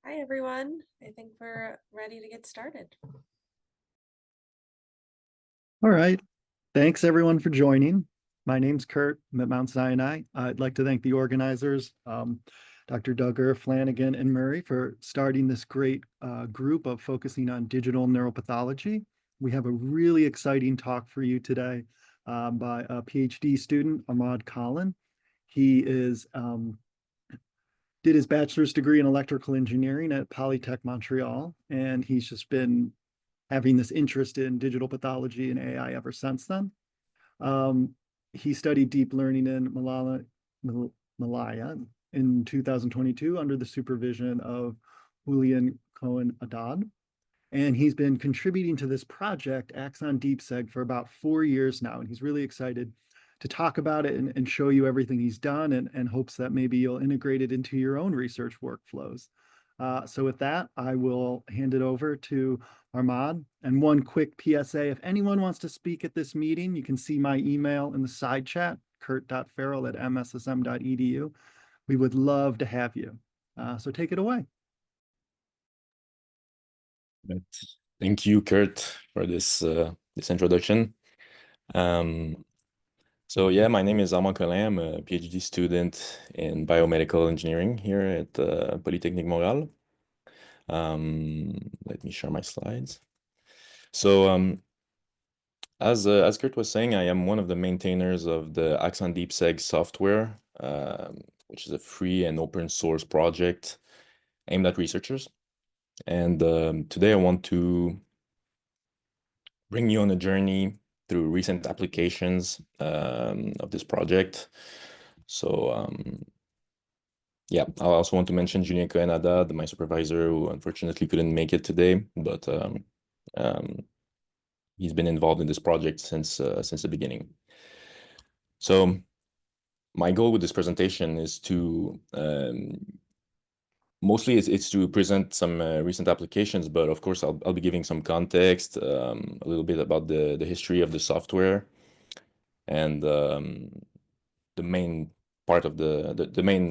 Hi, everyone. I think we're ready to get started. All right. Thanks everyone for joining. My name's Kurt. I'm at Mount Sinai. I'd like to thank the organizers, Dr. Duggar, Flanagan, and Murray for starting this great group of focusing on digital neuropathology. We have a really exciting talk for you today by a PhD student, Ahmad Khalin. He did his bachelor's degree in electrical engineering at Polytech Montreal, and he's just been having this interest in digital pathology and AI ever since then. Um, he studied deep learning in Malaya in 2022 under the supervision of Julian Cohen-Adad. And he's been contributing to this project, Axon DeepSeg, for about 4 years now. And he's really excited to talk about it and show you everything he's done and hopes that maybe you'll integrate it into your own research workflows. So with that, I will hand it over to Ahmad. And one quick PSA, if anyone wants to speak at this meeting, you can see my email in the side chat, kurt.farrell@mssm.edu. We would love to have you. So take it away. Thank you, Kurt, for this introduction. So yeah, my name is Ahmad Khalin. I'm a PhD student in biomedical engineering here at Polytechnique Montréal. Let me share my slides. So as Kurt was saying, I am one of the maintainers of the Axon DeepSeg software, which is a free and open source project aimed at researchers. And today I want to bring you on a journey through recent applications of this project. So yeah, I also want to mention Julian Cohen-Adad, my supervisor, who unfortunately couldn't make it today, but he's been involved in this project since the beginning. So my goal with this presentation is to mostly it's to present some recent applications, but of course I'll be giving some context, a little bit about the history of the software, and the main part of the main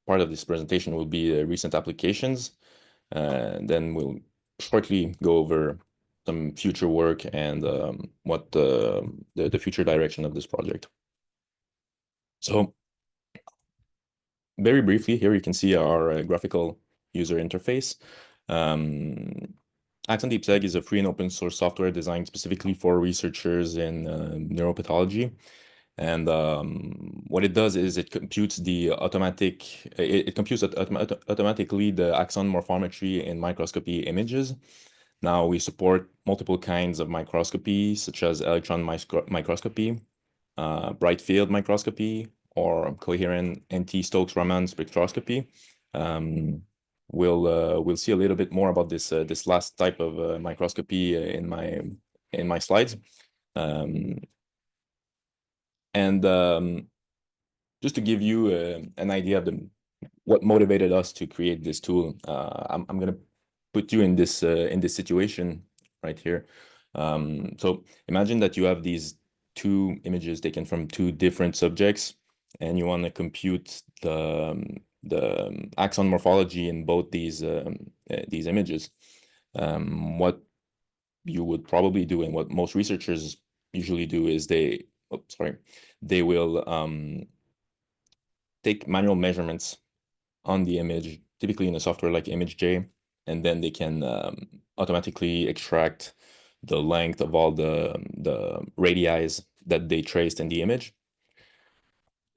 part of this presentation will be recent applications. Then we'll shortly go over some future work and what the future direction of this project. So very briefly, here you can see our graphical user interface. Axon DeepSeg is a free and open source software designed specifically for researchers in neuropathology. And what it does is it computes automatically the axon morphometry in microscopy images. Now we support multiple kinds of microscopy, such as electron microscopy, bright field microscopy, or coherent NT-Stokes-Raman spectroscopy. We'll see a little bit more about this last type of microscopy in my slides. And just to give you an idea of what motivated us to create this tool, I'm going to put you in this situation right here. So imagine that you have these two images taken from two different subjects, and you want to compute the axon morphology in both these images. What you would probably do, and what most researchers usually do, is they will take manual measurements on the image, typically in a software like ImageJ, and then they can automatically extract the length of all the radii that they traced in the image.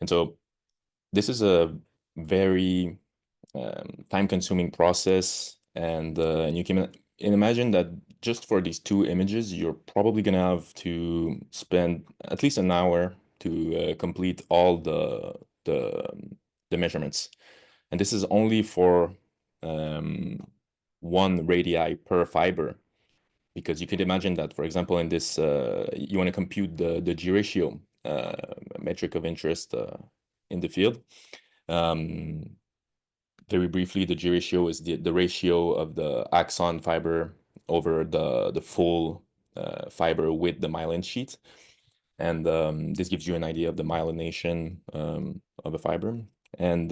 And so this is a very time-consuming process, and you can imagine that just for these two images, you're probably going to have to spend at least an hour to complete all the measurements. And this is only for one radii per fiber, because you could imagine that, for example, in this, you want to compute the G ratio, metric of interest in the field. Very briefly, the G ratio is the ratio of the axon fiber over the full fiber with the myelin sheet. And this gives you an idea of the myelination of a fiber. And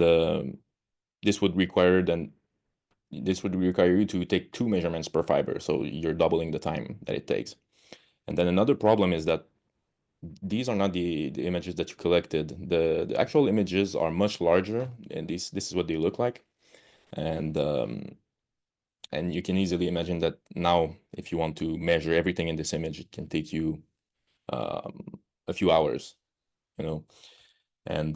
this would require then this would require you to take 2 measurements per fiber, so you're doubling the time that it takes. And then another problem is that these are not the images that you collected. The actual images are much larger, and this is what they look like. And you can easily imagine that now, if you want to measure everything in this image, it can take you a few hours, you know. And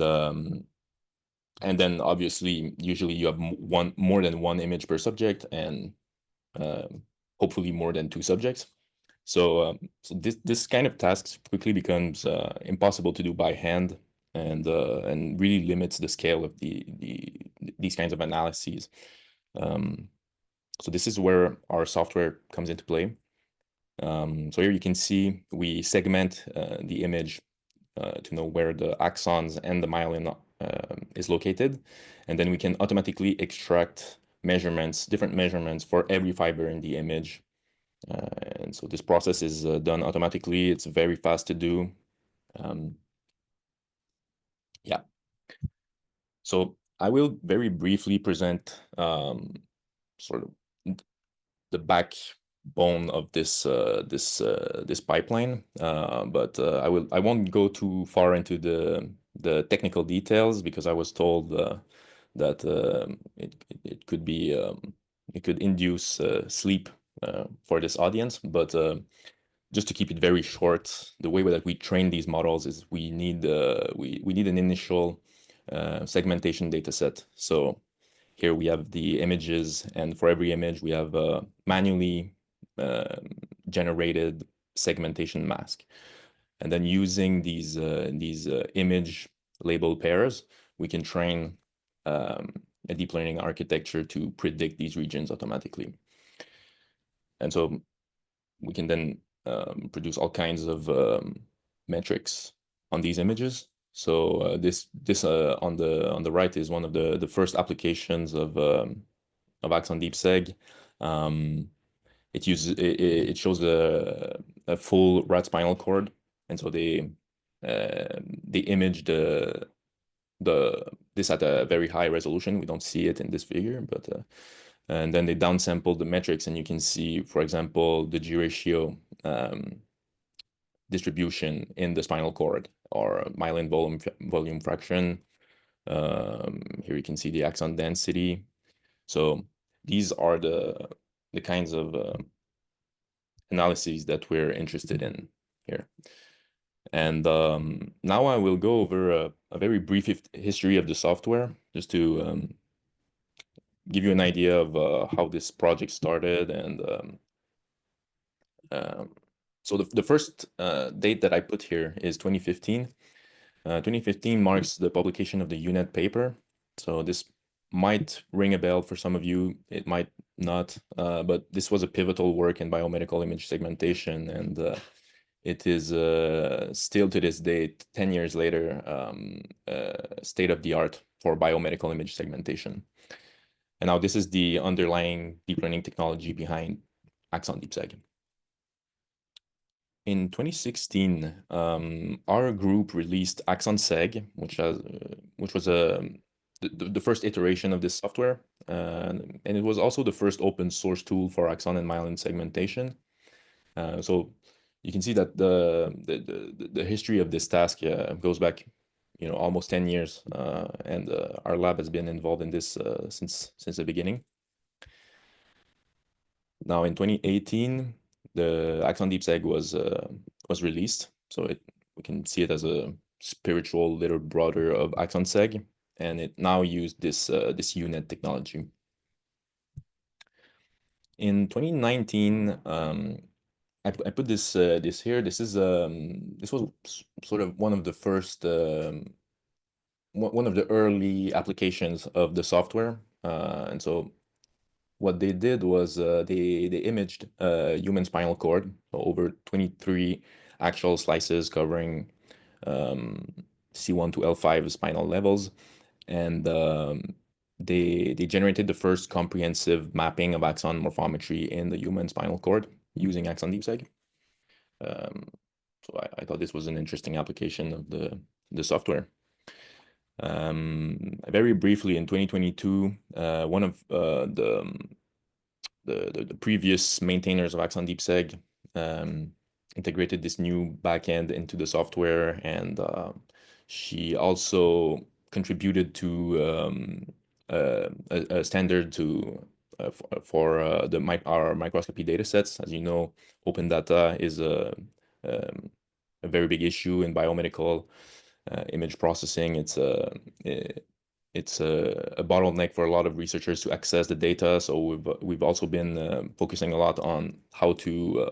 then obviously, usually you have more than one image per subject, and hopefully more than 2 subjects. So this kind of task quickly becomes impossible to do by hand, and really limits the scale of these kinds of analyses. So this is where our software comes into play. So here you can see we segment the image to know where the axons and the myelin is located, and then we can automatically extract measurements, different measurements for every fiber in the image. And so this process is done automatically. It's very fast to do. Yeah. So I will very briefly present sort of the backbone of this pipeline, but I won't go too far into the technical details, because I was told that it could be it could induce sleep for this audience. But just to keep it very short, the way that we train these models is we need an initial segmentation data set. So here we have the images, and for every image we have a manually generated segmentation mask. And then using these image label pairs, we can train a deep learning architecture to predict these regions automatically. And so we can then produce all kinds of metrics on these images. So this on the right is one of the first applications of Axon DeepSeg. It shows a full rat spinal cord, and so they image this at a very high resolution. We don't see it in this figure, but and then they downsample the metrics, and you can see, for example, the G ratio distribution in the spinal cord, or myelin volume fraction. Here you can see the axon density. So these are the kinds of analyses that we're interested in here. And now I will go over a very brief history of the software, just to give you an idea of how this project started. And so the first date that I put here is 2015. 2015 marks the publication of the UNED paper. So this might ring a bell for some of you, it might not, but this was a pivotal work in biomedical image segmentation, and it is still to this date, 10 years later, state of the art for biomedical image segmentation. And now this is the underlying deep learning technology behind Axon DeepSeg. In 2016, our group released Axon Seg, which was the first iteration of this software, and it was also the first open source tool for axon and myelin segmentation. So you can see that the history of this task goes back, almost 10 years, and our lab has been involved in this since the beginning. Now in 2018, the Axon DeepSeg was released, so we can see it as a spiritual little brother of Axon Seg, and it now used this UNED technology. In 2019, I put this here. This was sort of one of the first one of the early applications of the software, and so what they did was they imaged human spinal cord, so over 23 actual slices covering C1 to L5 spinal levels, and they generated the first comprehensive mapping of axon morphometry in the human spinal cord using Axon DeepSeg. So I thought this was an interesting application of the software. Very briefly, in 2022, one of the previous maintainers of Axon DeepSeg integrated this new backend into the software, and she also contributed to a standard for our microscopy data sets. As you know, open data is a very big issue in biomedical image processing. It's a bottleneck for a lot of researchers to access the data. So we've also been focusing a lot on how to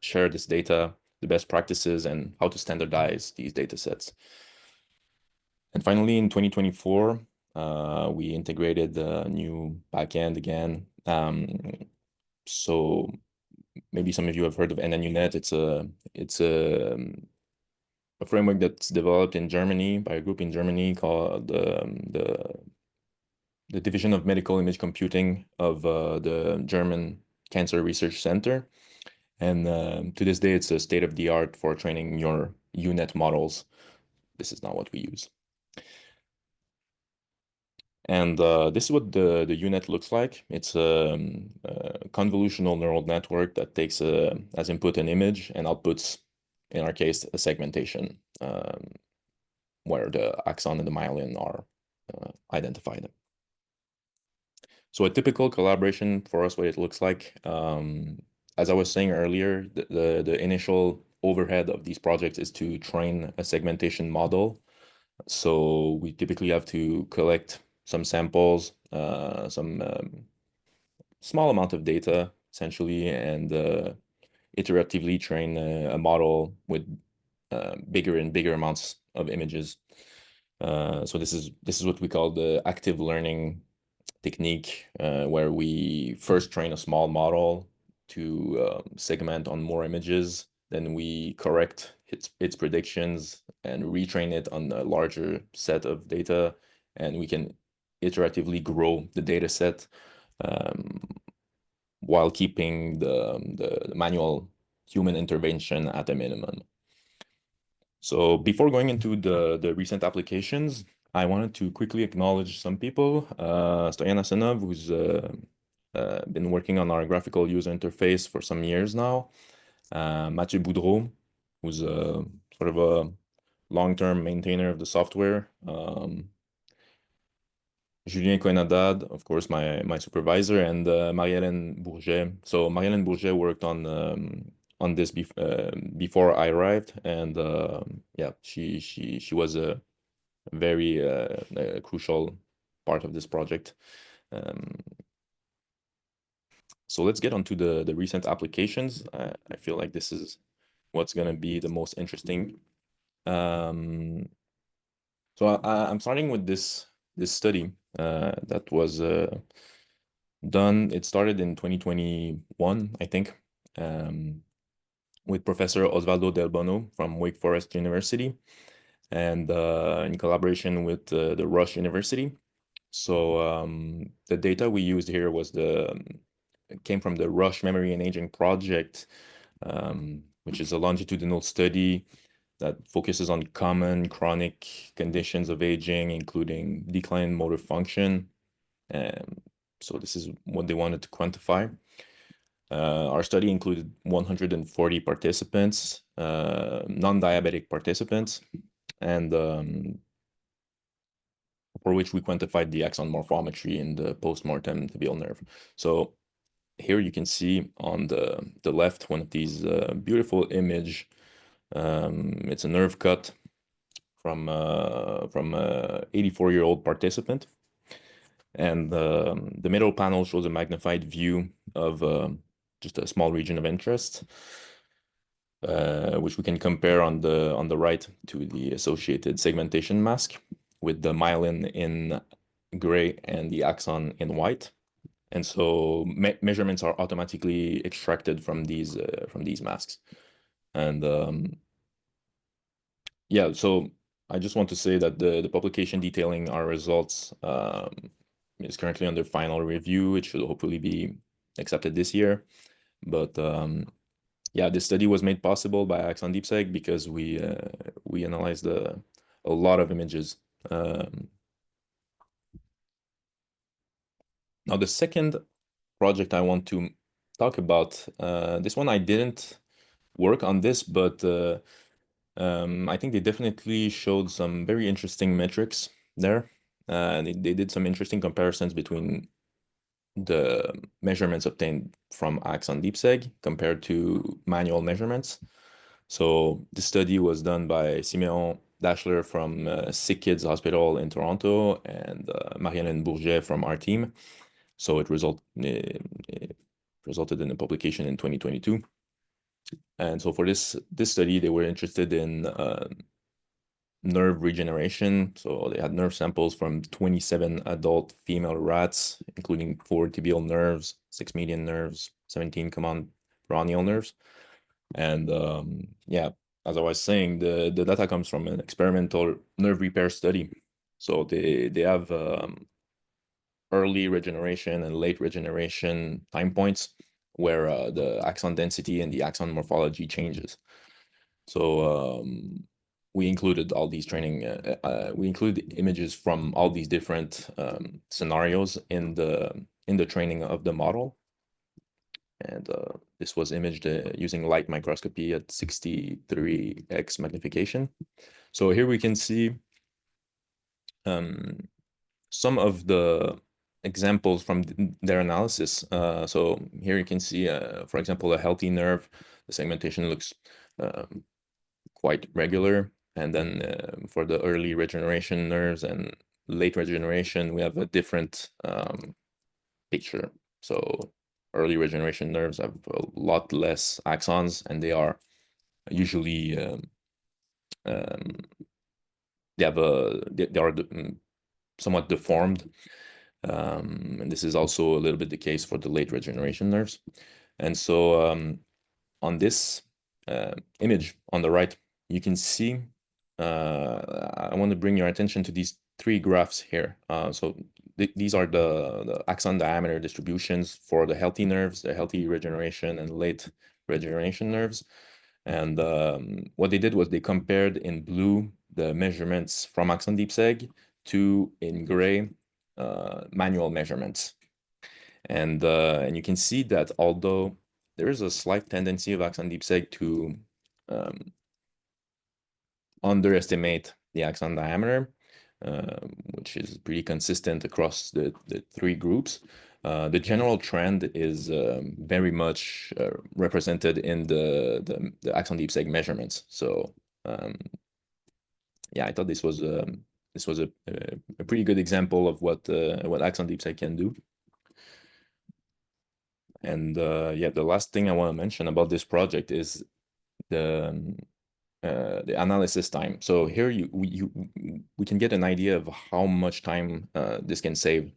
share this data, the best practices, and how to standardize these data sets. And finally, in 2024, we integrated the new backend again. So maybe some of you have heard of NNUnet. It's a framework that's developed in Germany by a group in Germany called the Division of Medical Image Computing of the German Cancer Research Center. And to this day, it's a state-of-the-art for training your UNet models. This is not what we use. And this is what the UNet looks like. It's a convolutional neural network that takes as input an image and outputs, in our case, a segmentation where the axon and the myelin are identified. So a typical collaboration for us, what it looks like, as I was saying earlier, the initial overhead of these projects is to train a segmentation model. So we typically have to collect some samples, some small amount of data, essentially, and iteratively train a model with bigger and bigger amounts of images. So this is what we call the active learning technique, where we first train a small model to segment on more images, then we correct its predictions and retrain it on a larger set of data, and we can iteratively grow the data set while keeping the manual human intervention at a minimum. So before going into the recent applications, I wanted to quickly acknowledge some people. Stoyan Asenov, who's been working on our graphical user interface for some years now. Mathieu Boudreau, who's sort of a long-term maintainer of the software. Julien Cohen-Haddad, of course, my supervisor, and Marie-Hélène Bourget. So Marie-Hélène Bourget worked on this before I arrived, and yeah, she was a very crucial part of this project. So let's get onto the recent applications. I feel like this is what's going to be the most interesting. So I'm starting with this study that was done. It started in 2021, I think, with Professor Osvaldo Del Bono from Wake Forest University, and in collaboration with the Rush University. So the data we used here came from the Rush Memory and Aging Project, which is a longitudinal study that focuses on common chronic conditions of aging, including decline in motor function. So this is what they wanted to quantify. Our study included 140 participants, non-diabetic participants, and for which we quantified the axon morphometry in the postmortem tibial nerve. So here you can see on the left one of these beautiful image. It's a nerve cut from a 84-year-old participant, and the middle panel shows a magnified view of just a small region of interest, which we can compare on the right to the associated segmentation mask, with the myelin in gray and the axon in white. And so measurements are automatically extracted from these masks. And yeah, so I just want to say that the publication detailing our results is currently under final review. It should hopefully be accepted this year. But yeah, this study was made possible by Axon DeepSeg because we analyzed a lot of images Now, the second project I want to talk about, this one I didn't work on this, but I think they definitely showed some very interesting metrics there. They did some interesting comparisons between the measurements obtained from Axon DeepSeg compared to manual measurements. So this study was done by Simeon Dashler from Sick Kids Hospital in Toronto and Marie-Hélène Bourget from our team. So it resulted in a publication in 2022. And so for this study, they were interested in nerve regeneration. So they had nerve samples from 27 adult female rats, including 4 tibial nerves, 6 median nerves, 17 common peroneal nerves. And yeah, as I was saying, the data comes from an experimental nerve repair study. So they have early regeneration and late regeneration time points where the axon density and the axon morphology changes. So we included all these we included images from all these different scenarios in the training of the model. And this was imaged using light microscopy at 63x magnification. So here we can see some of the examples from their analysis. So here you can see, for example, a healthy nerve. The segmentation looks quite regular. And then for the early regeneration nerves and late regeneration, we have a different picture. So early regeneration nerves have a lot less axons, and they are usually they are somewhat deformed. And this is also a little bit the case for the late regeneration nerves. And so on this image on the right, you can see, I want to bring your attention to these 3 graphs here. So these are the axon diameter distributions for the healthy nerves, the healthy regeneration and late regeneration nerves. And what they did was they compared in blue the measurements from Axon DeepSeg to, in gray, manual measurements. And you can see that although there is a slight tendency of Axon DeepSeg to underestimate the axon diameter, which is pretty consistent across the 3 groups, the general trend is very much represented in the Axon DeepSeg measurements. So yeah, I thought this was a pretty good example of what Axon DeepSeg can do. And yeah, the last thing I want to mention about this project is the analysis time. So here we can get an idea of how much time this can save.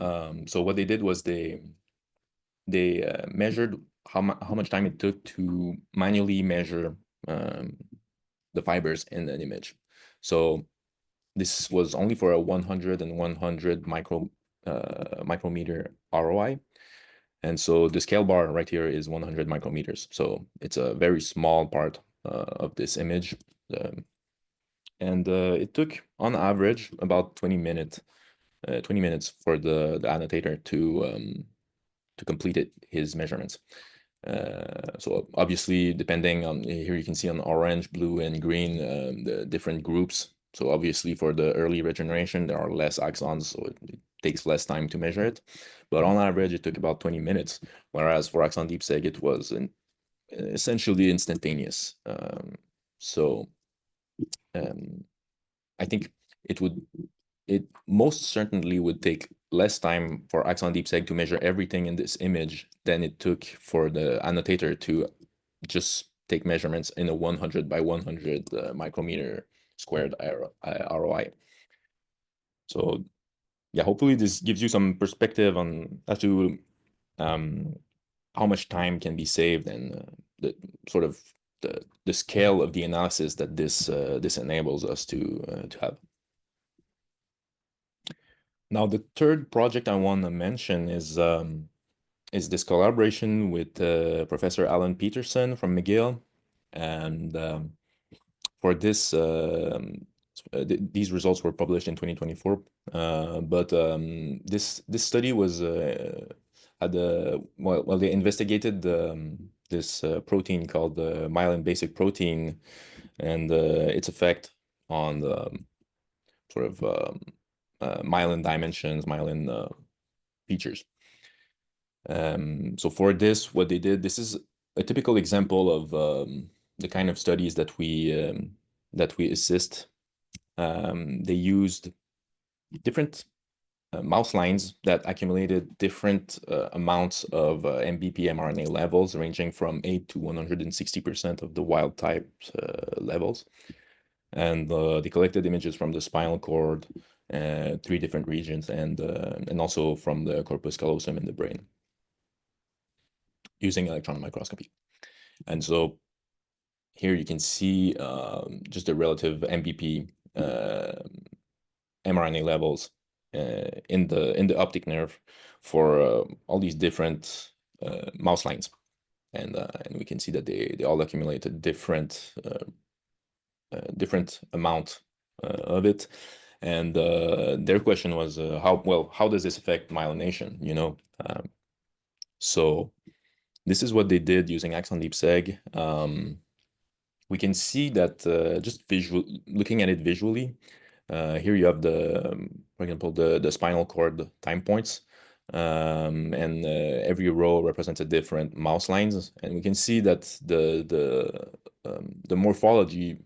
So what they did was they measured how much time it took to manually measure the fibers in an image. So this was only for a 100 and 100 micrometer ROI. And so the scale bar right here is 100 micrometers. So it's a very small part of this image. And it took, on average, about 20 minutes for the annotator to complete his measurements. So obviously, depending on, here you can see on orange, blue, and green, the different groups. So obviously for the early regeneration, there are less axons, so it takes less time to measure it. But on average, it took about 20 minutes, whereas for Axon DeepSeg, it was essentially instantaneous. So I think it most certainly would take less time for Axon DeepSeg to measure everything in this image than it took for the annotator to just take measurements in a 100 by 100 micrometer squared ROI. So yeah, hopefully this gives you some perspective on as to how much time can be saved and the sort of the scale of the analysis that this enables us to have. Now, the third project I want to mention is this collaboration with Professor Alan Peterson from McGill, and for these results were published in 2024. But this study was they investigated this protein called the myelin basic protein and its effect on the sort of myelin dimensions, myelin features. So for this, what they did, this is a typical example of the kind of studies that we assist. They used different mouse lines that accumulated different amounts of MBP mRNA levels, ranging from 8 to 160% of the wild type levels. And they collected images from the spinal cord, 3 different regions, and also from the corpus callosum in the brain, using electron microscopy. And so here you can see just the relative MBP mRNA levels in the optic nerve for all these different mouse lines, and we can see that they all accumulated different amount of it. And their question was how does this affect myelination? So this is what they did using Axon Deep Seg. We can see that just looking at it visually. Here you have for example, the spinal cord time points, and every row represents a different mouse lines, and we can see that the morphology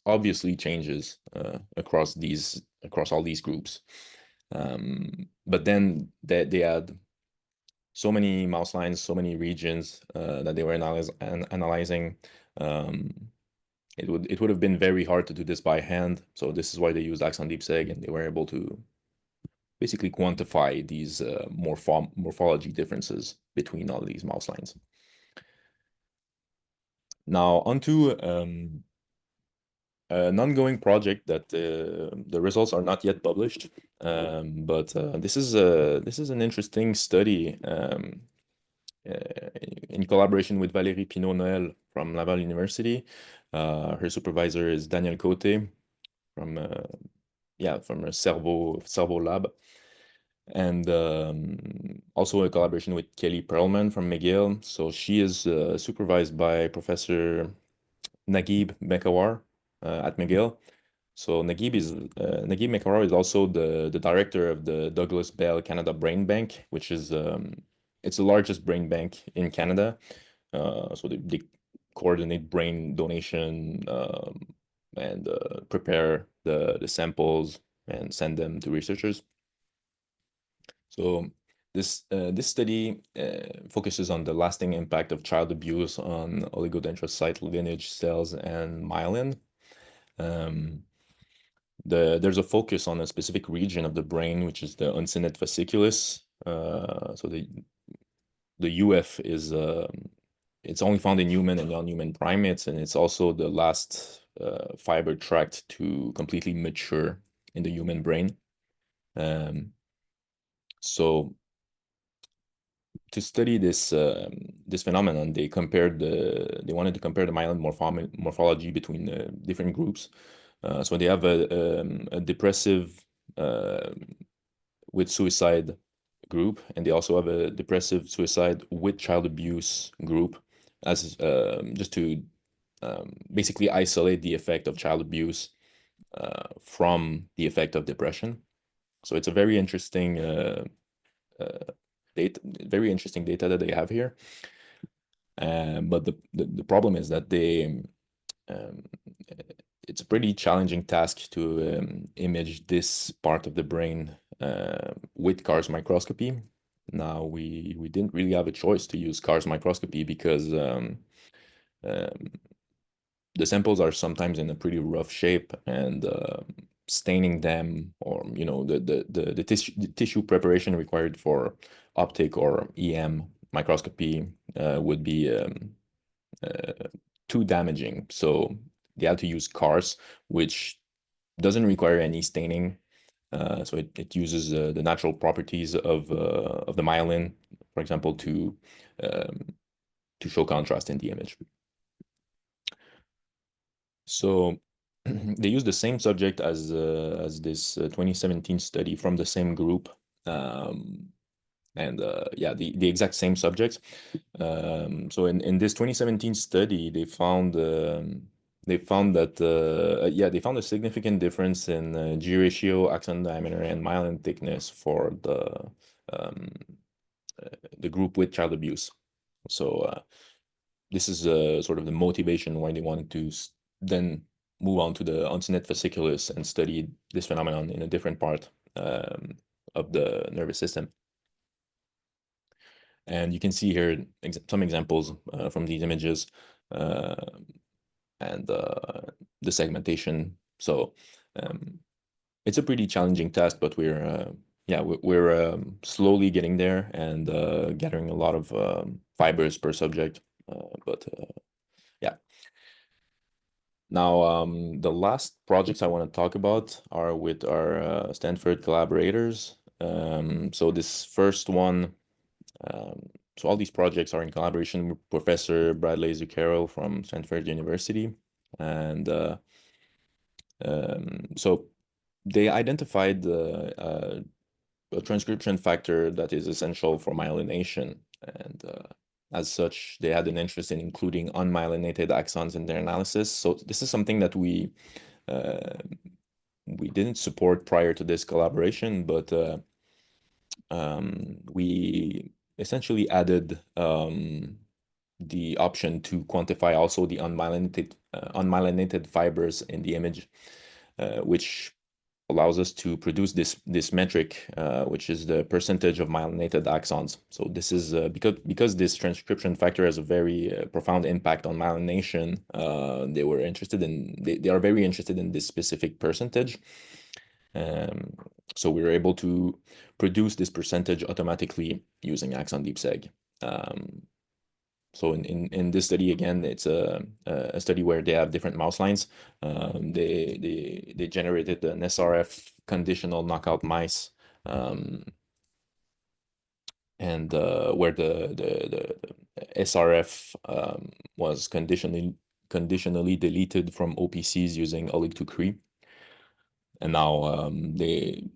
obviously changes across all these groups. But then they had so many mouse lines, so many regions that they were analyzing. It would have been very hard to do this by hand. So this is why they used Axon Deep Seg, and they were able to basically quantify these morphology differences between all these mouse lines. Now onto an ongoing project that the results are not yet published, but this is an interesting study in collaboration with Valérie Pinot-Noël from Laval University. Her supervisor is Daniel Cote from a Cerveau Lab, and also a collaboration with Kelly Perlman from McGill. So she is supervised by Professor Naguib Mekawar at McGill. So Naguib Mekawar is also the director of the Douglas Bell Canada Brain Bank, which is it's the largest brain bank in Canada. So they coordinate brain donation and prepare the samples and send them to researchers. So this study focuses on the lasting impact of child abuse on oligodendrocyte lineage cells and myelin. There's a focus on a specific region of the brain, which is the uncinate fasciculus. So the UF is it's only found in human and non-human primates, and it's also the last fiber tract to completely mature in the human brain. So to study this phenomenon, they wanted to compare the myelin morphology between different groups. So they have a depressive with suicide group, and they also have a depressive suicide with child abuse group, as just to basically isolate the effect of child abuse from the effect of depression. So it's a very interesting data that they have here. But the problem is that it's a pretty challenging task to image this part of the brain with CARS microscopy. Now we didn't really have a choice to use CARS microscopy because the samples are sometimes in a pretty rough shape, and staining them, or the tissue preparation required for optic or EM microscopy would be too damaging. So they had to use CARS, which doesn't require any staining. So it uses the natural properties of the myelin, for example, to show contrast in the image. So they used the same subject as this 2017 study from the same group, and yeah, the exact same subjects. So in this 2017 study, they found that they found a significant difference in G ratio, axon diameter, and myelin thickness for the group with child abuse. So this is sort of the motivation why they wanted to then move on to the uncinate fasciculus and study this phenomenon in a different part of the nervous system. And you can see here some examples from these images and the segmentation. So it's a pretty challenging task, but we're slowly getting there and gathering a lot of fibers per subject. Yeah. Now, the last projects I want to talk about are with our Stanford collaborators. So this first one, so all these projects are in collaboration with Professor Bradley Zucchero from Stanford University. And so they identified a transcription factor that is essential for myelination. And as such, they had an interest in including unmyelinated axons in their analysis. So this is something that we didn't support prior to this collaboration, but we essentially added the option to quantify also the unmyelinated fibers in the image, which allows us to produce this metric, which is the percentage of myelinated axons. So this is because this transcription factor has a very profound impact on myelination. They are very interested in this specific percentage. So we were able to produce this percentage automatically using Axon DeepSeg. So in this study, again, it's a study where they have different mouse lines. They generated an SRF conditional knockout mice, and where the SRF was conditionally deleted from OPCs using olig-2-Cre. And now they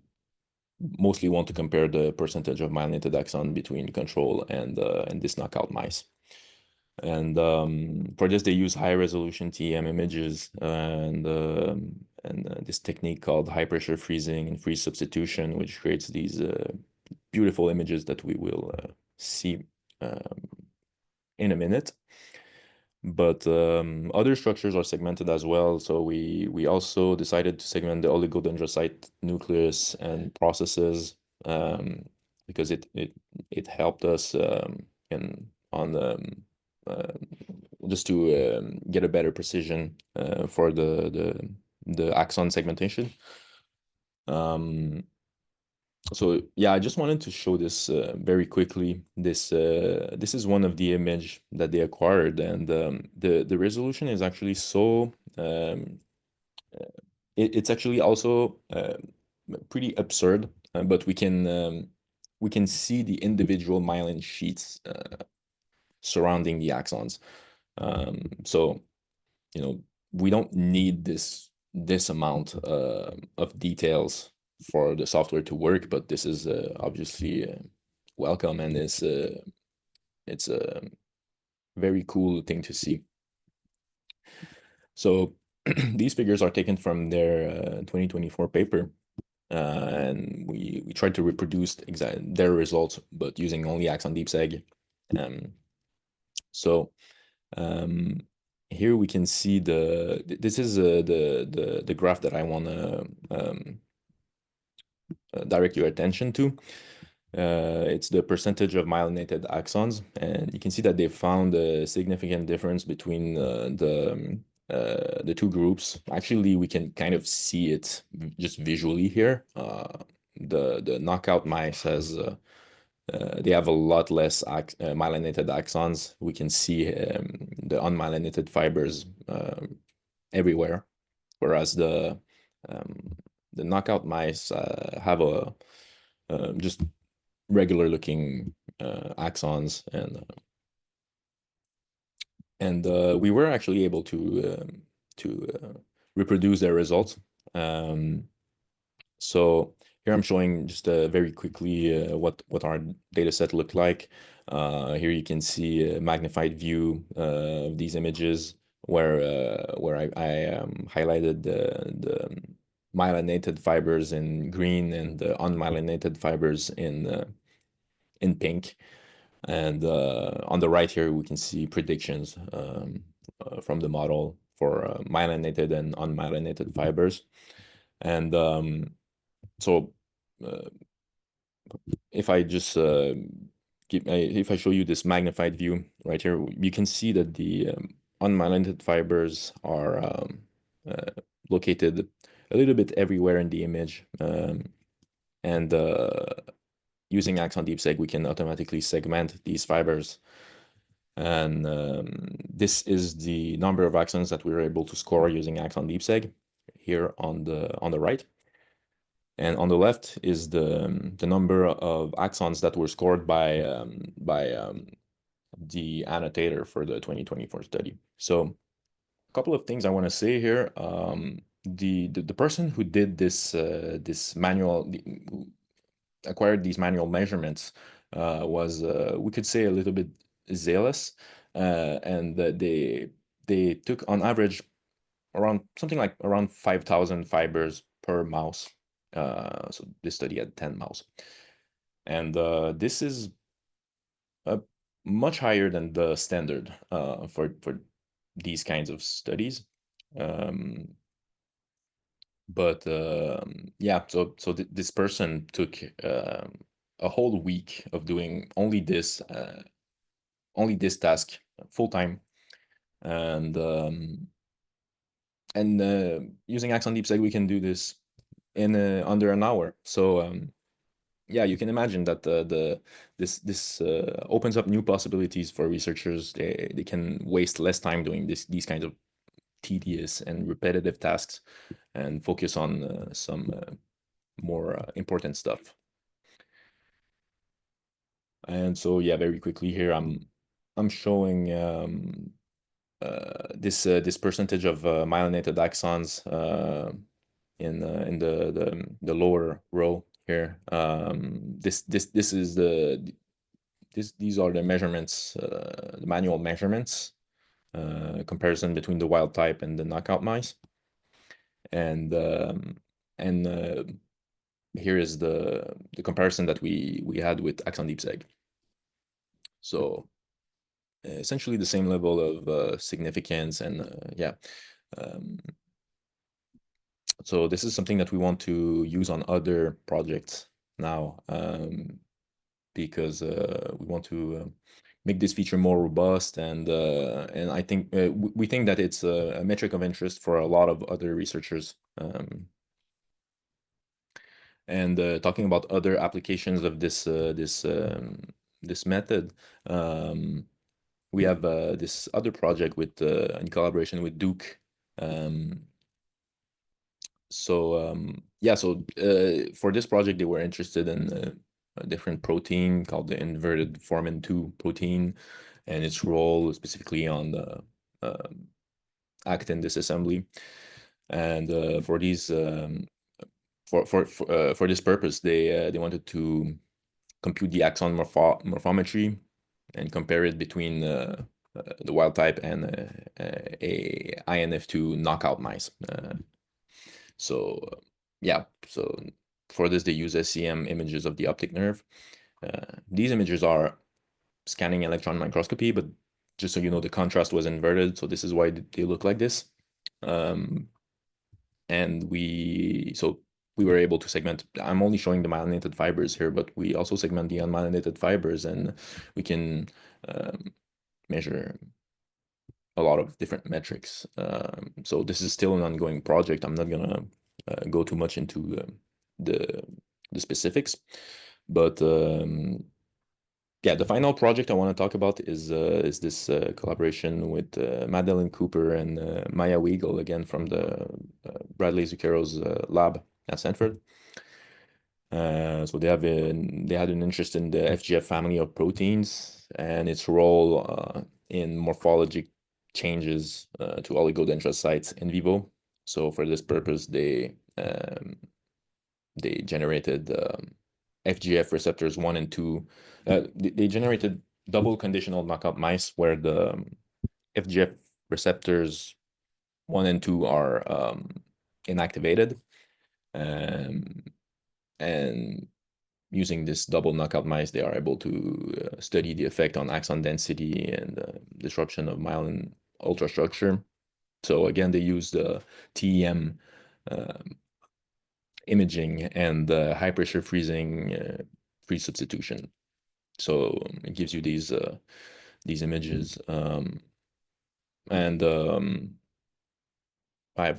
mostly want to compare the percentage of myelinated axon between control and this knockout mice. And for this, they use high resolution TEM images and this technique called high pressure freezing and freeze substitution, which creates these beautiful images that we will see in a minute. But other structures are segmented as well. So we also decided to segment the oligodendrocyte nucleus and processes because it helped us just to get a better precision for the axon segmentation. So yeah, I just wanted to show this very quickly. This is one of the image that they acquired, and the resolution is actually so it's actually also pretty absurd, but we can see the individual myelin sheets surrounding the axons. So we don't need this amount of details for the software to work, but this is obviously welcome, and it's a very cool thing to see. So these figures are taken from their 2024 paper, and we tried to reproduce their results, but using only Axon DeepSeg. So here we can see this is the graph that I want to direct your attention to. It's the percentage of myelinated axons, and you can see that they found a significant difference between the two groups. Actually, we can kind of see it just visually here. The knockout mice they have a lot less myelinated axons. We can see the unmyelinated fibers everywhere, whereas the knockout mice have a just regular looking axons, and we were actually able to reproduce their results. So here I'm showing just very quickly what our data set looked like. Here you can see a magnified view of these images where I highlighted the myelinated fibers in green and the unmyelinated fibers in pink. And on the right here, we can see predictions from the model for myelinated and unmyelinated fibers. And so if I just if I show you this magnified view right here, you can see that the unmyelinated fibers are located a little bit everywhere in the image. And using Axon DeepSeg, we can automatically segment these fibers. And this is the number of axons that we were able to score using Axon DeepSeg here on the right. And on the left is the number of axons that were scored by the annotator for the 2024 study. So a couple of things I want to say here. The person who did this acquired these manual measurements was we could say a little bit zealous, and they took on average around 5,000 fibers per mouse. So this study had 10 mouse, and this is much higher than the standard for these kinds of studies. But yeah, so this person took a whole week of doing only this task full time, and using Axon DeepSeg, we can do this in under an hour. So yeah, you can imagine that this opens up new possibilities for researchers. They can waste less time doing these kinds of tedious and repetitive tasks and focus on some more important stuff. And so yeah, very quickly here, I'm showing this percentage of myelinated axons in the lower row here. These are the measurements, the manual measurements, comparison between the wild type and the knockout mice. And here is the comparison that we had with Axon DeepSeg. So essentially the same level of significance, and yeah. So this is something that we want to use on other projects now, because we want to make this feature more robust, and I think we think that it's a metric of interest for a lot of other researchers. And talking about other applications of this method, we have this other project with in collaboration with Duke. Yeah, so for this project, they were interested in a different protein called the inverted formin 2 protein, and its role specifically on the actin disassembly. And for these for this purpose, they wanted to compute the axon morphometry and compare it between the wild type and a INF2 knockout mice. So yeah, so for this they use SEM images of the optic nerve. These images are scanning electron microscopy, but just so you know, the contrast was inverted, so this is why they look like this. And we were able to segment. I'm only showing the myelinated fibers here, but we also segment the unmyelinated fibers, and we can measure a lot of different metrics. So this is still an ongoing project. I'm not gonna go too much into the specifics, but yeah, the final project I want to talk about is this collaboration with Madeleine Cooper and Maya Weigel, again from the Bradley Zucchero's lab at Stanford. So they had an interest in the FGF family of proteins and its role in morphologic changes to oligodendrocytes in vivo. So for this purpose, they generated FGF receptors 1 and 2. They generated double conditional knockout mice where the FGF receptors 1 and 2 are inactivated. And using this double knockout mice, they are able to study the effect on axon density and disruption of myelin ultrastructure. So again, they use the TEM imaging and high pressure freezing freeze substitution. So it gives you these images, and I have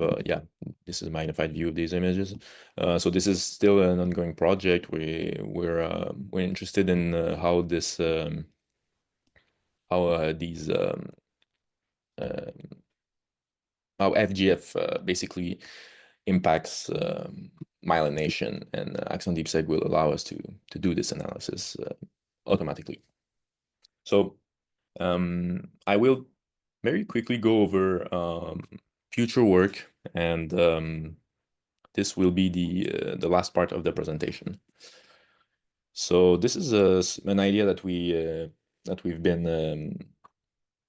this is a magnified view of these images. So this is still an ongoing project. We're interested in how this how FGF basically impacts myelination, and Axon DeepSeg will allow us to do this analysis automatically. So I will very quickly go over future work, and this will be the last part of the presentation. So this is an idea that we've been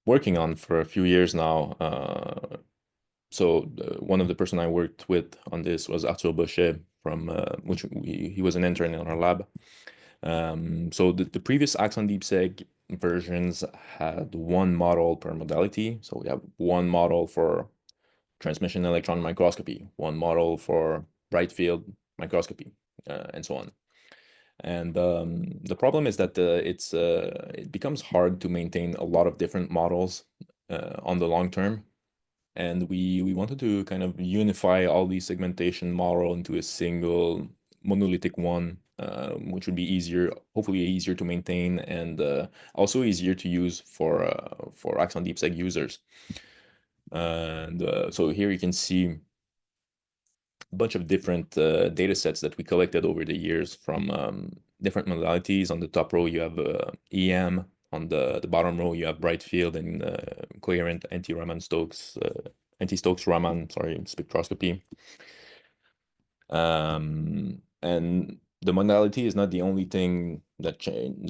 working on for a few years now. So one of the person I worked with on this was Arthur Bochet from which he was an intern in our lab. So the previous Axon DeepSeg versions had one model per modality. So we have one model for transmission electron microscopy, one model for bright field microscopy, and so on. And the problem is that it becomes hard to maintain a lot of different models on the long term. And we wanted to kind of unify all these segmentation model into a single monolithic one, which would be easier, hopefully easier to maintain, and also easier to use for Axon DeepSeg users. And so here you can see a bunch of different data sets that we collected over the years from different modalities. On the top row, you have EM. On the bottom row, you have bright field and coherent anti-Stokes Raman, spectroscopy. And the modality is not the only thing that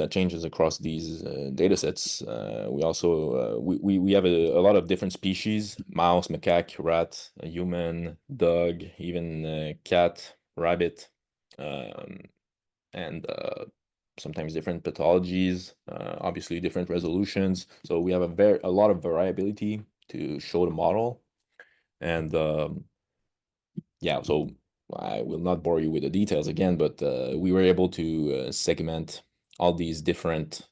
changes across these data sets. We also we have a lot of different species: mouse, macaque, rat, human, dog, even cat, rabbit, and sometimes different pathologies, obviously different resolutions. So we have a lot of variability to show the model. And yeah, so I will not bore you with the details again, but we were able to segment all these different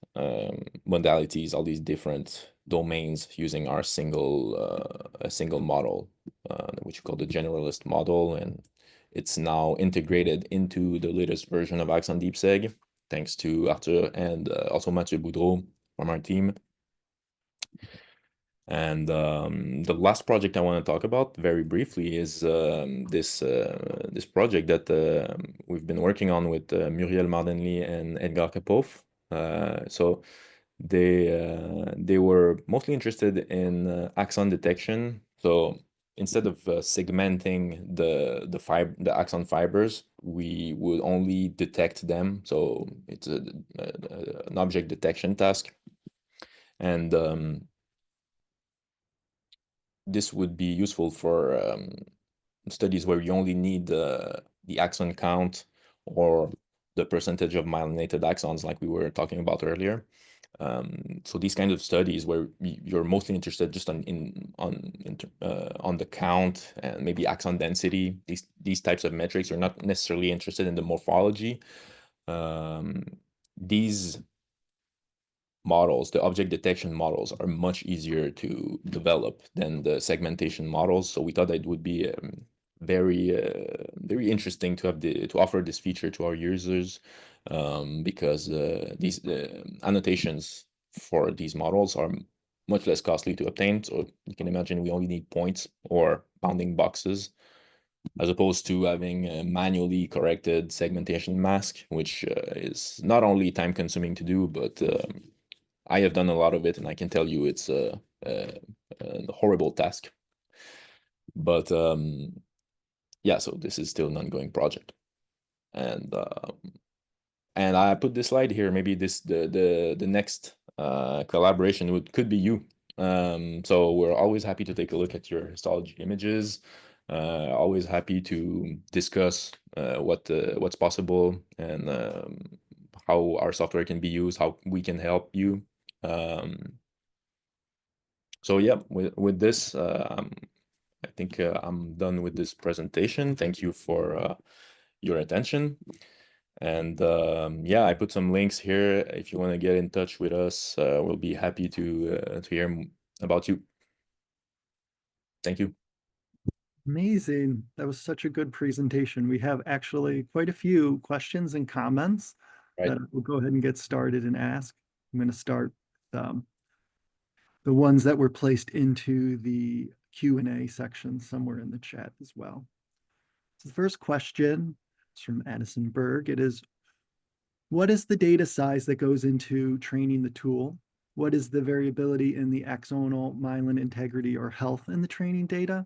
modalities, all these different domains using our a single model, which we call the generalist model. And it's now integrated into the latest version of Axon DeepSeg, thanks to Arthur and also Mathieu Boudreau from our team. And the last project I want to talk about very briefly is this project that we've been working on with Muriel Mardenly and Edgar Kapov. So they were mostly interested in axon detection. So instead of segmenting the axon fibers, we would only detect them. So it's an object detection task, and this would be useful for studies where you only need the axon count or the percentage of myelinated axons, like we were talking about earlier. So these kinds of studies where you're mostly interested just on the count and maybe axon density, these types of metrics, you're not necessarily interested in the morphology. These models, the object detection models, are much easier to develop than the segmentation models. So we thought that it would be very interesting to have to offer this feature to our users, because these annotations for these models are much less costly to obtain. So you can imagine we only need points or bounding boxes, as opposed to having a manually corrected segmentation mask, which is not only time consuming to do, but I have done a lot of it, and I can tell you it's a horrible task. But yeah, so this is still an ongoing project. And I put this slide here. Maybe the next collaboration could be you. So we're always happy to take a look at your histology images. Always happy to discuss what's possible and how our software can be used, how we can help you. So yeah, with this, I think I'm done with this presentation. Thank you for your attention. And yeah, I put some links here. If you want to get in touch with us, we'll be happy to hear about you. Thank you. Amazing. That was such a good presentation. We have actually quite a few questions and comments Right. that we'll go ahead and get started and ask. I'm going to start the ones that were placed into the Q&A section somewhere in the chat as well. So the first question is from Addison Berg. It is, what is the data size that goes into training the tool? What is the variability in the axonal myelin integrity or health in the training data?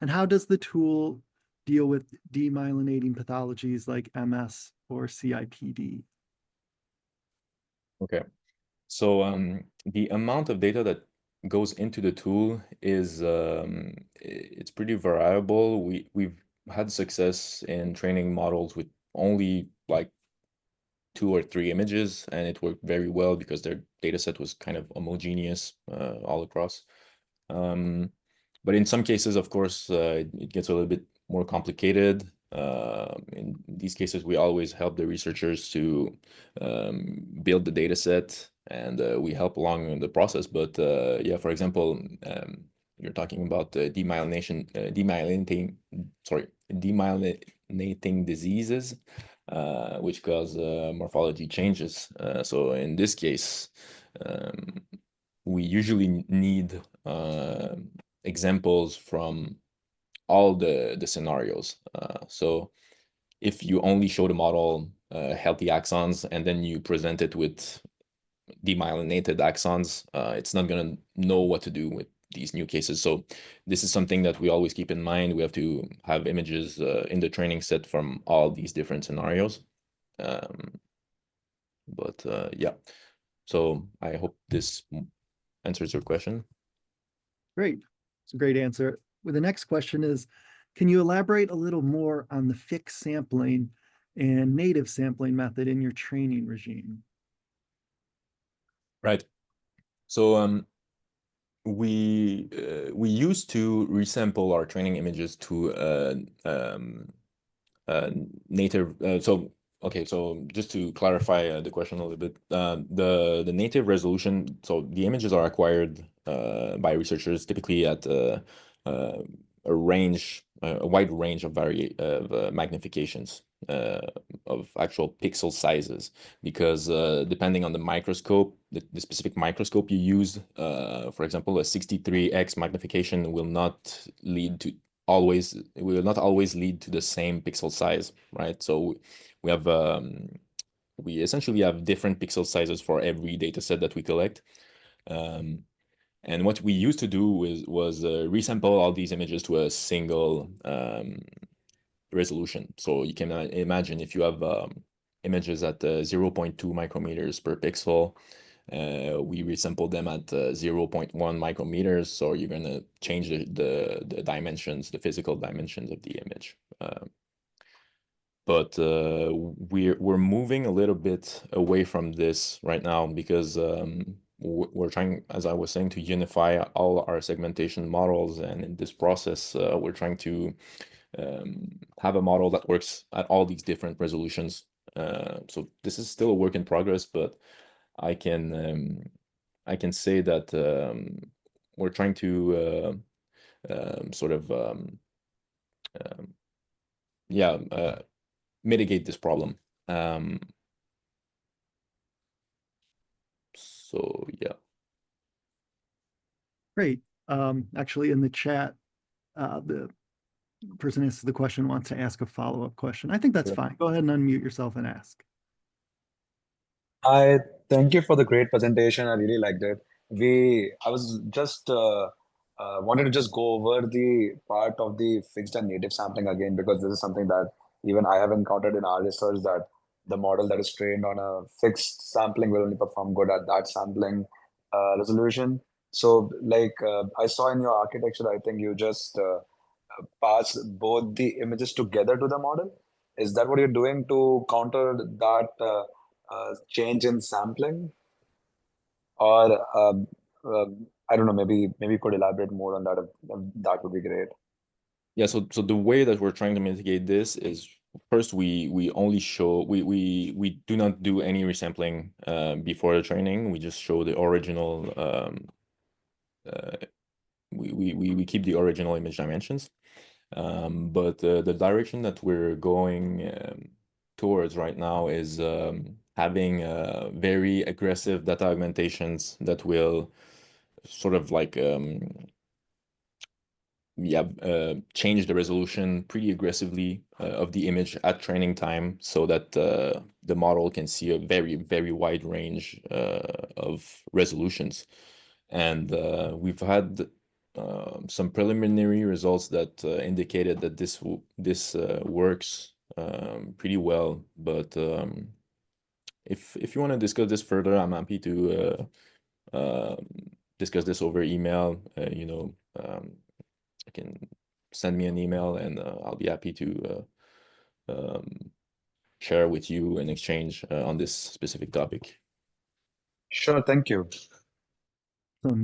And how does the tool deal with demyelinating pathologies like MS or CIPD? Okay. So the amount of data that goes into the tool is it's pretty variable. We've had success in training models with only like 2 or 3 images, and it worked very well because their data set was kind of homogeneous all across. But in some cases, of course, it gets a little bit more complicated. In these cases, we always help the researchers to build the data set, and we help along in the process. But yeah, for example, you're talking about demyelinating diseases, which cause morphology changes. So in this case, we usually need examples from all the scenarios. So if you only show the model healthy axons and then you present it with demyelinated axons, it's not going to know what to do with these new cases. So this is something that we always keep in mind. We have to have images in the training set from all these different scenarios. But yeah, so I hope this answers your question. Great. It's a great answer. Well, the next question is, can you elaborate a little more on the fixed sampling and native sampling method in your training regime? Right. So we used to resample our training images to native. Okay, so just to clarify the question a little bit, the native resolution. So the images are acquired by researchers typically at a wide range of magnifications of actual pixel sizes, because depending on the microscope, the specific microscope you use, for example, a 63x magnification will not always lead to the same pixel size, right? So we have we essentially have different pixel sizes for every data set that we collect. And what we used to do was resample all these images to a single resolution. So you can imagine if you have images at 0.2 micrometers per pixel, we resample them at 0.1 micrometers. So you're going to change the dimensions, the physical dimensions of the image. But we're moving a little bit away from this right now because we're trying, as I was saying, to unify all our segmentation models. And in this process, we're trying to have a model that works at all these different resolutions. So this is still a work in progress, but I can say that we're trying to sort of mitigate this problem. So yeah. Great. Actually, in the chat, the person asks the question wants to ask a follow-up question. I think that's Sure. fine. Go ahead and unmute yourself and ask. I thank you for the great presentation. I really liked it. I was just Wanted to just go over the part of the fixed and native sampling again, because this is something that even I have encountered in our research, that the model that is trained on a fixed sampling will only perform good at that sampling resolution. So like I saw in your architecture, I think you just pass both the images together to the model. Is that what you're doing to counter that change in sampling? Or I don't know, maybe you could elaborate more on that. That would be great. Yeah, so the way that we're trying to mitigate this is, first we only show, we do not do any resampling before the training. We just show the original we keep the original image dimensions. But the direction that we're going towards right now is having very aggressive data augmentations that will sort of like change the resolution pretty aggressively of the image at training time, so that the model can see a very, very wide range of resolutions. And we've had some preliminary results that indicated that this works pretty well. But if you want to discuss this further, I'm happy to discuss this over email. You can send me an email, and I'll be happy to share with you an exchange on this specific topic. Sure, thank you.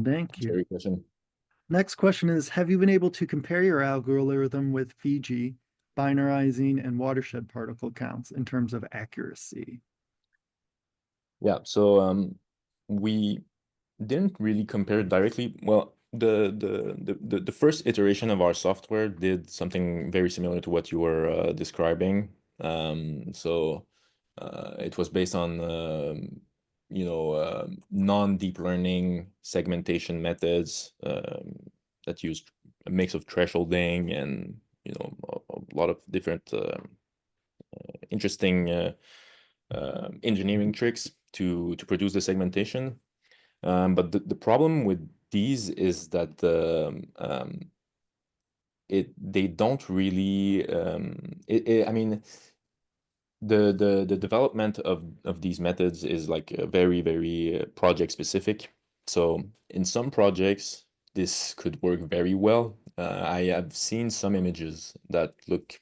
Thank you. Very question. Next question is, have you been able to compare your algorithm with Fiji, binarizing, and watershed particle counts in terms of accuracy? Yeah, so we didn't really compare it directly. Well, the first iteration of our software did something very similar to what you were describing. So it was based on non-deep learning segmentation methods that used a mix of thresholding and a lot of different interesting engineering tricks to produce the segmentation. But the problem with these is that they don't really I mean, the development of these methods is like very, very project specific. So in some projects this could work very well. I have seen some images that look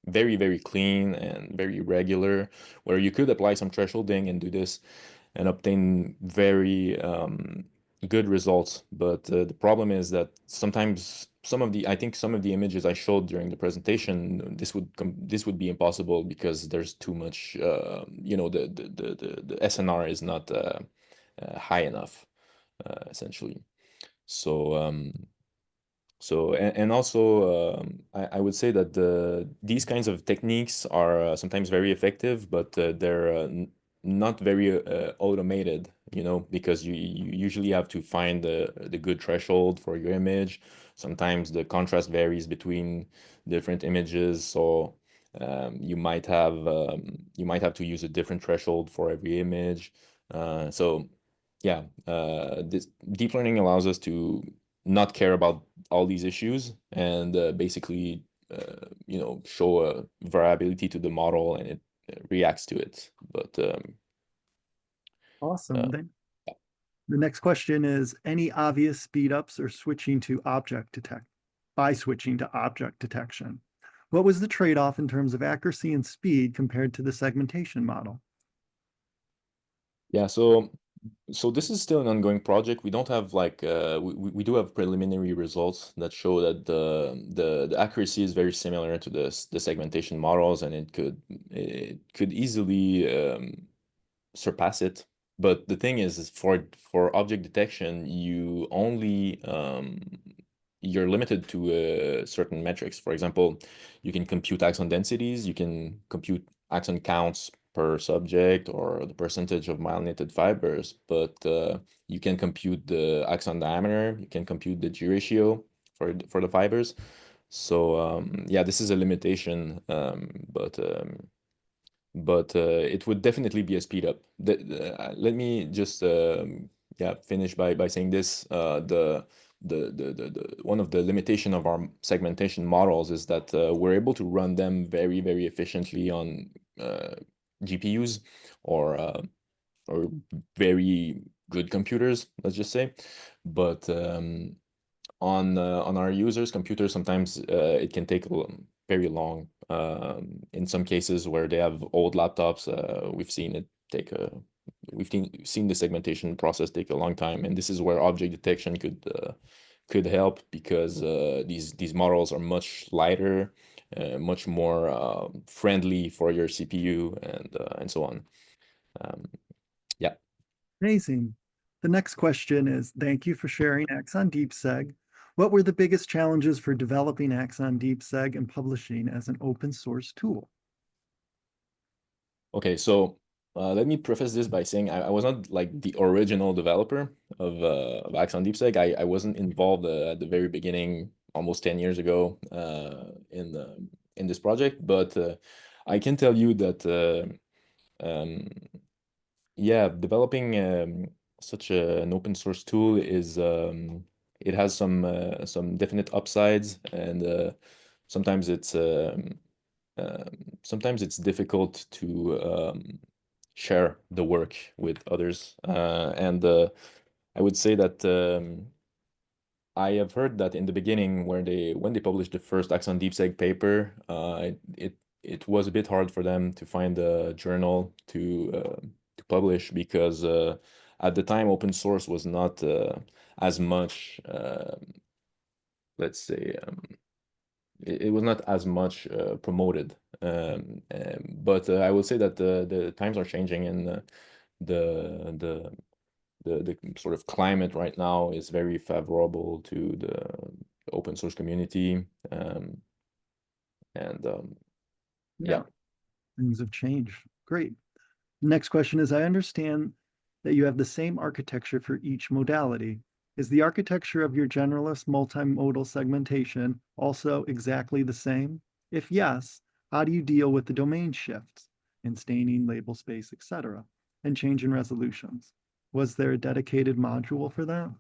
very, very clean and very regular, where you could apply some thresholding and do this and obtain very good results. But the problem is that sometimes I think some of the images I showed during the presentation, this would be impossible because there's too much, the SNR is not high enough, essentially. And also, I would say that these kinds of techniques are sometimes very effective, but they're not very automated, because you usually have to find the good threshold for your image. Sometimes the contrast varies between different images, so you might have to use a different threshold for every image. So yeah, this deep learning allows us to not care about all these issues and basically show a variability to the model, and it reacts to it. But Awesome. Then the next question is, any obvious speed ups or switching to object detection? What was the trade-off in terms of accuracy and speed compared to the segmentation model? Yeah, so this is still an ongoing project. We don't have like we do have preliminary results that show that the accuracy is very similar to the segmentation models, and it could easily surpass it. But the thing is for object detection, you're limited to certain metrics. For example, you can compute axon densities, you can compute axon counts per subject, or the percentage of myelinated fibers, but you can compute the axon diameter, you can compute the G ratio for the fibers. So yeah, this is a limitation, but it would definitely be a speed up. Let me just finish by saying this. one of the limitation of our segmentation models is that we're able to run them very, very efficiently on GPUs or very good computers, let's just say. But on our users' computers, sometimes it can take very long. In some cases where they have old laptops, we've seen it take seen the segmentation process take a long time, and this is where object detection could help, because these models are much lighter, much more friendly for your CPU, and so on. Yeah. Amazing. The next question is, thank you for sharing Axon DeepSeg. What were the biggest challenges for developing Axon DeepSeg and publishing as an open source tool? Okay, so let me preface this by saying I was not like the original developer of Axon DeepSeg. I wasn't involved at the very beginning, almost 10 years ago, in this project, but I can tell you that yeah, developing such an open source tool is it has some definite upsides, and sometimes it's difficult to share the work with others. And I would say that I have heard that in the beginning, when they published the first Axon DeepSeg paper, it was a bit hard for them to find a journal to publish, because at the time open source was not as much, let's say, it was not as much promoted. But I will say that the times are changing, and the sort of climate right now is very favorable to the open source community. Yeah. Things have changed. Great. Next question is, I understand that you have the same architecture for each modality. Is the architecture of your generalist multimodal segmentation also exactly the same? If yes, how do you deal with the domain shifts in staining, label space, etc., and change in resolutions? Was there a dedicated module for that?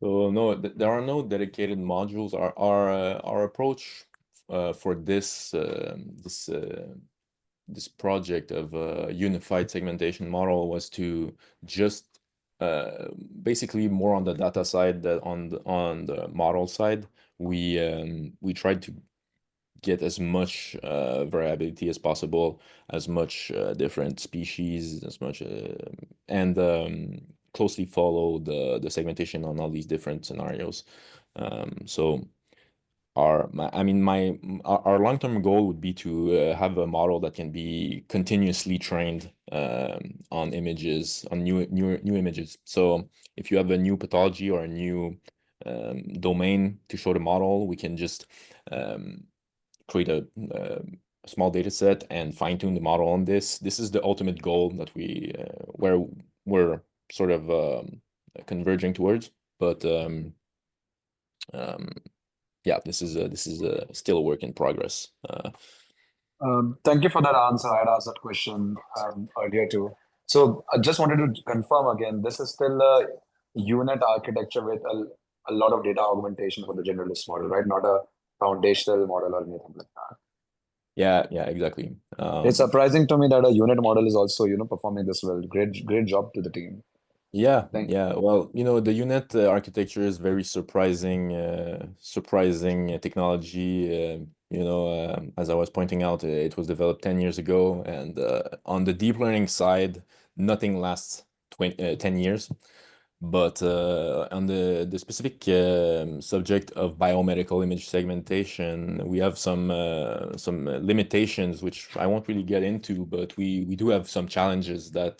So no, there are no dedicated modules. Our approach for this project of a unified segmentation model was to just basically more on the data side, that on the model side, we tried to get as much variability as possible, as much different species, as much and closely follow the segmentation on all these different scenarios. So our long-term goal would be to have a model that can be continuously trained on images, on new images. So if you have a new pathology or a new domain to show the model, we can just create a small data set and fine-tune the model on this. This is the ultimate goal that where we're sort of converging towards. But yeah, this is still a work in progress. Thank you for that answer. I had asked that question earlier too. So I just wanted to confirm again, this is still a unit architecture with a lot of data augmentation for the generalist model, right? Not a foundational model or anything like that. Yeah, exactly. It's surprising to me that a unit model is also, performing this well. Great job to the team. Yeah, Thank yeah. Well, the unit architecture is very surprising technology. As I was pointing out, it was developed 10 years ago, and on the deep learning side, nothing lasts 10 years. But on the specific subject of biomedical image segmentation, we have some limitations, which I won't really get into, but we do have some challenges that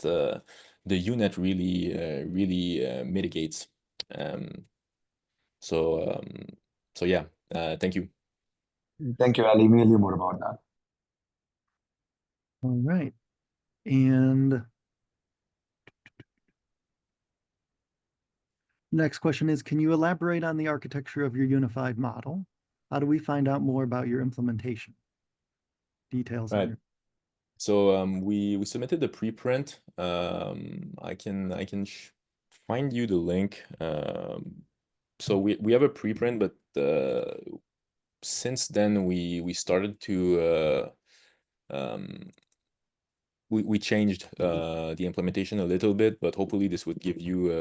the unit really mitigates. So yeah, thank you. Thank you. I'll email you more about that. All right. And next question is, can you elaborate on the architecture of your unified model? How do we find out more about your implementation? Details on Right. your... So we submitted the preprint. I can find you the link. so we have a preprint, but since then we started to we changed the implementation a little bit, but hopefully this would give you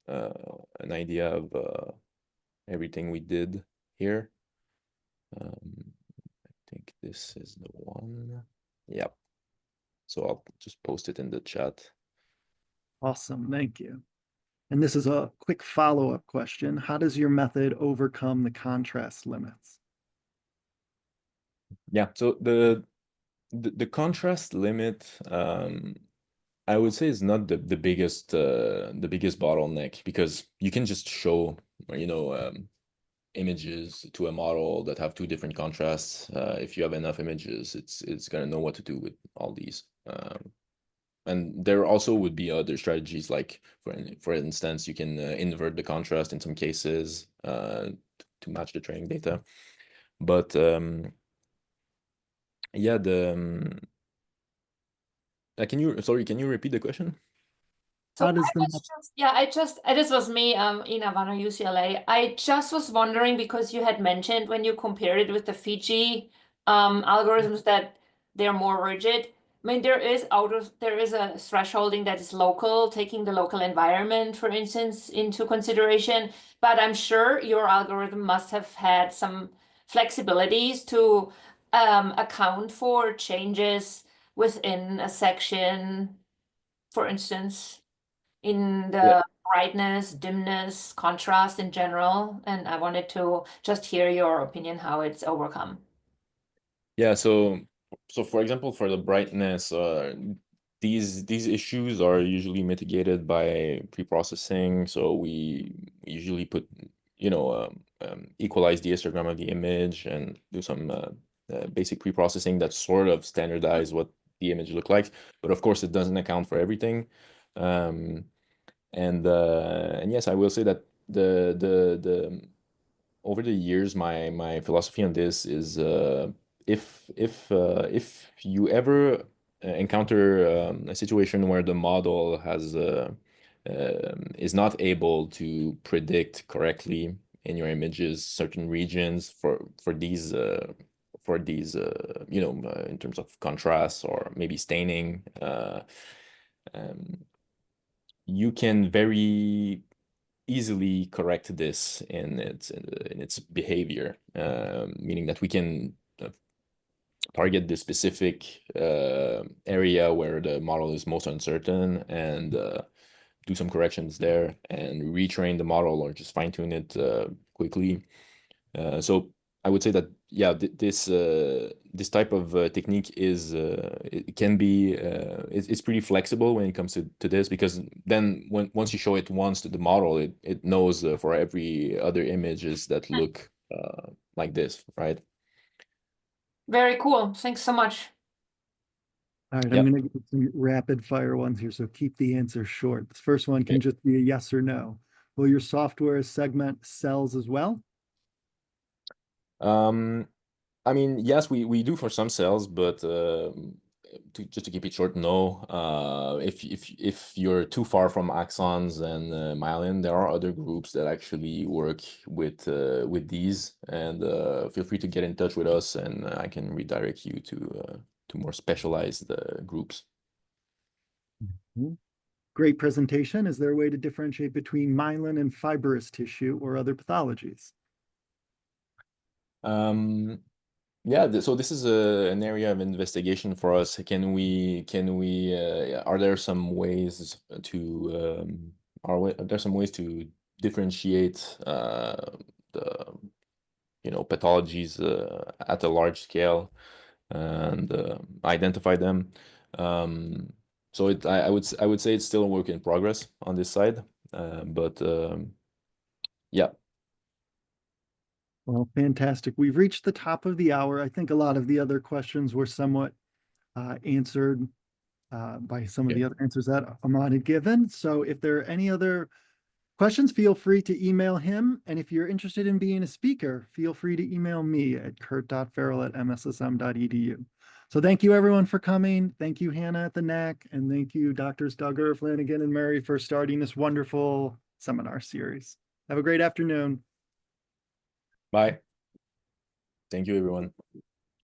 an idea of everything we did here. I think this is the one. Yep. So I'll just post it in the chat. Awesome, thank you. And this is a quick follow-up question. How does your method overcome the contrast limits? Yeah, so the contrast limit, I would say, is not the biggest bottleneck, because you can just show, you know, images to a model that have two different contrasts. If you have enough images, it's gonna know what to do with all these. And there also would be other strategies, like for instance, you can invert the contrast in some cases to match the training data. But yeah, can you repeat the question? So How does I was just, yeah, this was me, Ina Vano, UCLA. I just was wondering, because you had mentioned when you compared it with the Fiji algorithms that they're more rigid. I mean, there is a thresholding that is local, taking the local environment, for instance, into consideration. But I'm sure your algorithm must have had some flexibilities to account for changes within a section, for instance, in the brightness, dimness, contrast in general. And I wanted to just hear your opinion how it's overcome. Yeah, so for example, for the brightness, these issues are usually mitigated by pre-processing. So we usually put, you know, equalize the histogram of the image and do some basic pre-processing that sort of standardize what the image look like. But of course, it doesn't account for everything. And yes, I will say that the over the years, my philosophy on this is if you ever encounter a situation where the model has is not able to predict correctly in your images certain regions for these you know, in terms of contrast or maybe staining, you can very easily correct this in its behavior, meaning that we can target the specific area where the model is most uncertain and do some corrections there and retrain the model or just fine tune it quickly. So I would say that, yeah, this type of technique is it can be it's pretty flexible when it comes to this, because then once you show it once to the model, it knows for every other images that look like this, right? Very cool. Thanks so much. All right, Yeah. I'm going to give some rapid fire ones here, so keep the answer short. This first one can just be a yes or no. Will your software segment cells as well? I mean, yes, we do for some cells, but just to keep it short, no. If you're too far from axons and myelin, there are other groups that actually work with these, and feel free to get in touch with us, and I can redirect you to more specialized groups. Great presentation. Is there a way to differentiate between myelin and fibrous tissue or other pathologies? Yeah, so this is an area of investigation for us. Are there some ways to are there some ways to differentiate the, you know, pathologies at a large scale and identify them? So I would say it's still a work in progress on this side, but yeah. Well, fantastic. We've reached the top of the hour. I think a lot of the other questions were somewhat answered by some of the other answers that Ahmad had given. So if there are any other questions, feel free to email him. And if you're interested in being a speaker, feel free to email me at kurt.farrell@mssm.edu. So thank you everyone for coming. Thank you, Hannah at the NAC, and thank you, Drs. Duggar, Flanagan, and Murray for starting this wonderful seminar series. Have a great afternoon. Bye. Thank you, everyone.